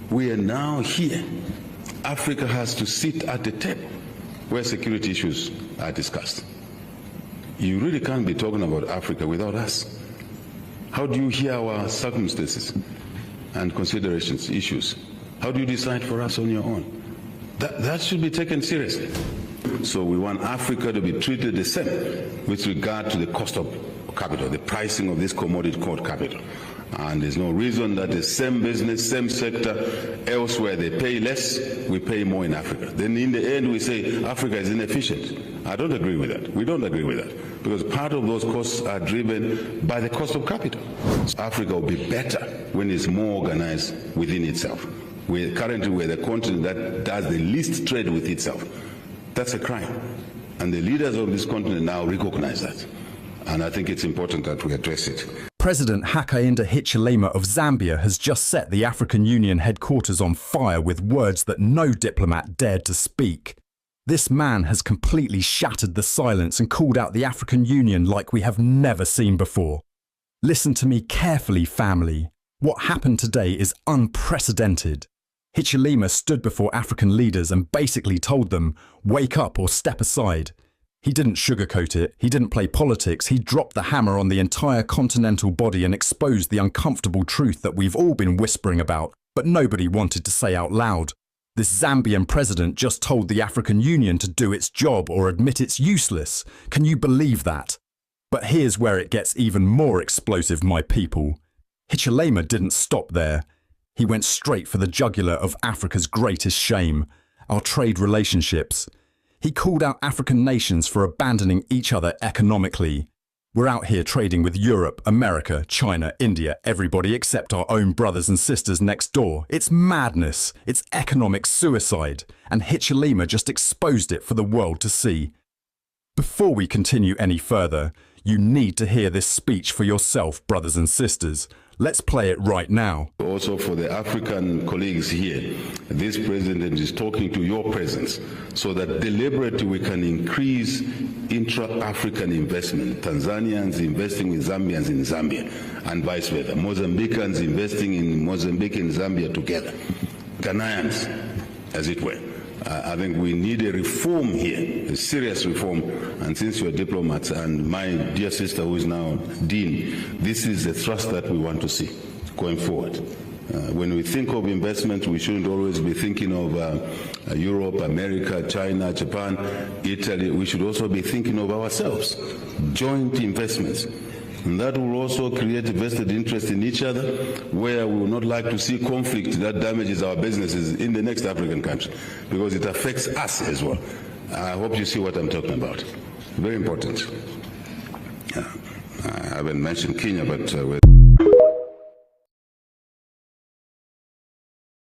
We are now here. Africa has to sit at the table where security issues are discussed. You really can't be talking about Africa without us. How do you hear our circumstances and considerations, issues? How do you decide for us on your own? That should be taken seriously. So we want Africa to be treated the same with regard to the cost of capital, the pricing of this commodity called capital. And there's no reason that the same business, same sector, elsewhere they pay less, we pay more in Africa. Then in the end we say Africa is inefficient. I don't agree with that. We don't agree with that. Because part of those costs are driven by the cost of capital. Africa will be better when it's more organized within itself. Currently we're the continent that does the least trade with itself. That's a crime. And the leaders of this continent now recognize that. And I think it's important that we address it. President Hakainde Hichilema of Zambia has just set the African Union headquarters on fire with words that no diplomat dared to speak. This man has completely shattered the silence and called out the African Union like we have never seen before. Listen to me carefully, family. What happened today is unprecedented. Hichilema stood before African leaders and basically told them, wake up or step aside. He didn't sugarcoat it, he didn't play politics, he dropped the hammer on the entire continental body and exposed the uncomfortable truth that we've all been whispering about, but nobody wanted to say out loud. This Zambian president just told the African Union to do its job or admit it's useless. Can you believe that? But here's where it gets even more explosive, my people. Hichilema didn't stop there. He went straight for the jugular of Africa's greatest shame, our trade relationships. He called out African nations for abandoning each other economically. We're out here trading with Europe, America, China, India, everybody except our own brothers and sisters next door. It's madness. It's economic suicide. And Hichilema just exposed it for the world to see. Before we continue any further, you need to hear this speech for yourself, brothers and sisters. Let's play it right now. Also for the African colleagues here, this president is talking to your presence so that deliberately we can increase intra-African investment. Tanzanians investing with Zambians in Zambia and vice versa. Mozambicans investing in Mozambique and Zambia together. Ghanaians, as it were. I think we need a reform here, a serious reform. And since you're diplomats and my dear sister who is now Dean, this is the thrust that we want to see going forward. When we think of investment, we shouldn't always be thinking of Europe, America, China, Japan, Italy. We should also be thinking of ourselves, joint investments. And that will also create a vested interest in each other, where we would not like to see conflict that damages our businesses in the next African country, because it affects us as well. I hope you see what I'm talking about. Very important. I haven't mentioned Kenya, but we're